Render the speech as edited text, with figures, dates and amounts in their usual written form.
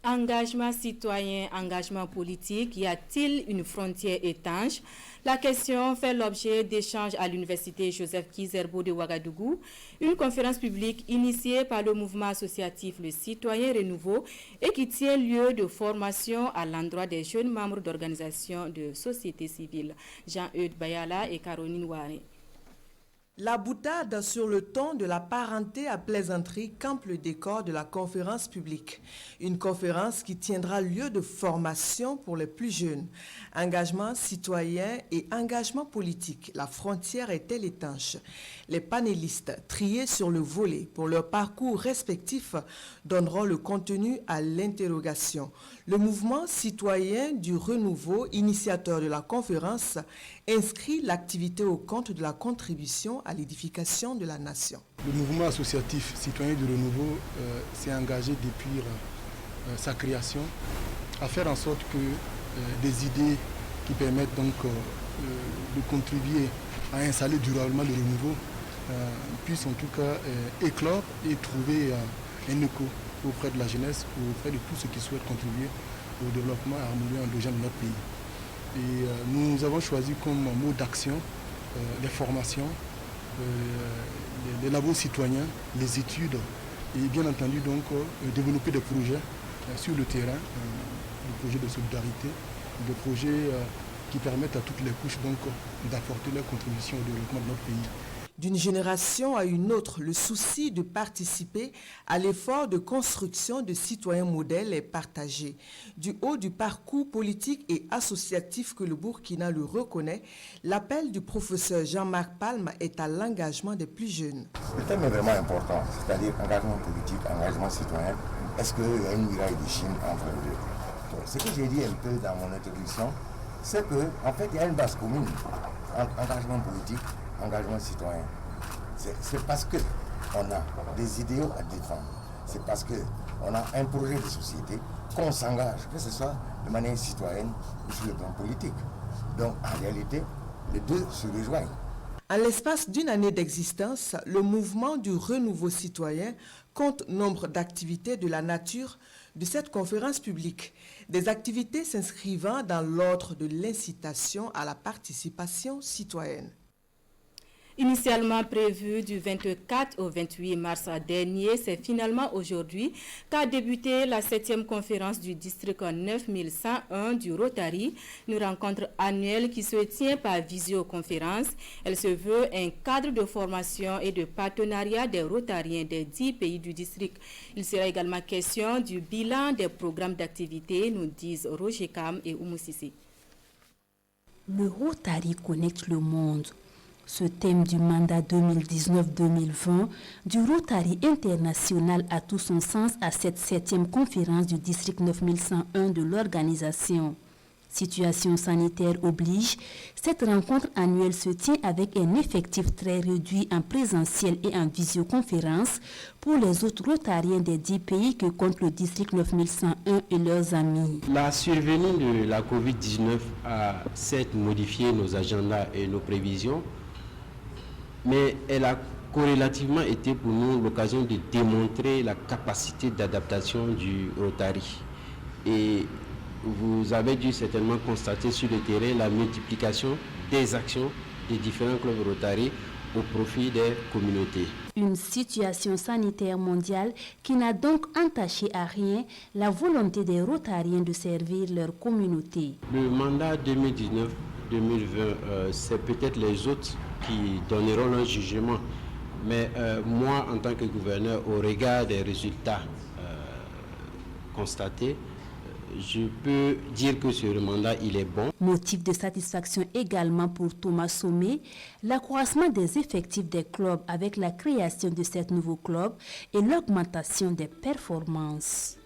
Engagement citoyen, engagement politique, y a-t-il une frontière étanche? La question fait l'objet d'échanges à l'université Joseph Kizerbo de Ouagadougou, une conférence publique initiée par le mouvement associatif Le Citoyen Renouveau et qui tient lieu de formation à l'endroit des jeunes membres d'organisations de société civile. Jean-Eudes Bayala et Caroline Ouare. La boutade sur le ton de la parenté à plaisanterie campe le décor de la conférence publique. Une conférence qui tiendra lieu de formation pour les plus jeunes. Engagement citoyen et engagement politique. La frontière est-elle étanche? Les panélistes, triés sur le volet pour leur parcours respectif, donneront le contenu à l'interrogation. Le mouvement citoyen du renouveau, initiateur de la conférence, inscrit l'activité au compte de la contribution à l'édification de la nation. Le mouvement associatif citoyen du renouveau s'est engagé depuis sa création à faire en sorte que des idées qui permettent donc de contribuer à installer durablement le renouveau puissent en tout cas éclore et trouver un écho auprès de la jeunesse ou auprès de tous ceux qui souhaitent contribuer au développement harmonieux endogène de notre pays. Et nous avons choisi comme mot d'action les formations, les labos citoyens, les études et bien entendu donc développer des projets sur le terrain, des projets de solidarité, des projets qui permettent à toutes les couches donc d'apporter leur contribution au développement de notre pays. D'une génération à une autre, le souci de participer à l'effort de construction de citoyens modèles est partagé. Du haut du parcours politique et associatif que le Burkina le reconnaît, l'appel du professeur Jean-Marc Palme est à l'engagement des plus jeunes. Le thème est vraiment important, c'est-à-dire engagement politique, engagement citoyen. Est-ce qu'il y a une muraille de Chine entre les deux? Ce que j'ai dit un peu dans mon introduction, c'est qu'en fait, il y a une base commune entre engagement politique, engagement citoyen. C'est parce qu'on a des idéaux à défendre. C'est parce qu'on a un projet de société qu'on s'engage, que ce soit de manière citoyenne ou sur le plan politique. Donc, en réalité, les deux se rejoignent. En l'espace d'une année d'existence, le mouvement du renouveau citoyen compte nombre d'activités de la nature de cette conférence publique. Des activités s'inscrivant dans l'ordre de l'incitation à la participation citoyenne. Initialement prévu du 24 au 28 mars dernier, c'est finalement aujourd'hui qu'a débuté la 7e conférence du district 9101 du Rotary, une rencontre annuelle qui se tient par visioconférence. Elle se veut un cadre de formation et de partenariat des Rotariens des 10 pays du district. Il sera également question du bilan des programmes d'activité, nous disent Roger Kam et Oumou Sissi. Le Rotary connecte le monde. Ce thème du mandat 2019-2020 du Rotary International a tout son sens à cette 7e conférence du district 9101 de l'organisation. Situation sanitaire oblige, cette rencontre annuelle se tient avec un effectif très réduit en présentiel et en visioconférence pour les autres Rotariens des 10 pays que compte le district 9101 et leurs amis. La survenue de la COVID-19 a certes modifié nos agendas et nos prévisions, mais elle a corrélativement été pour nous l'occasion de démontrer la capacité d'adaptation du Rotary. Et vous avez dû certainement constater sur le terrain la multiplication des actions des différents clubs Rotary au profit des communautés. Une situation sanitaire mondiale qui n'a donc entaché à rien la volonté des Rotariens de servir leur communauté. Le mandat 2019-2020, c'est peut-être les autres qui donneront leur jugement. Mais moi, en tant que gouverneur, au regard des résultats constatés, je peux dire que ce mandat, il est bon. Motif de satisfaction également pour Thomas Sommet, l'accroissement des effectifs des clubs avec la création de 7 nouveaux clubs et l'augmentation des performances.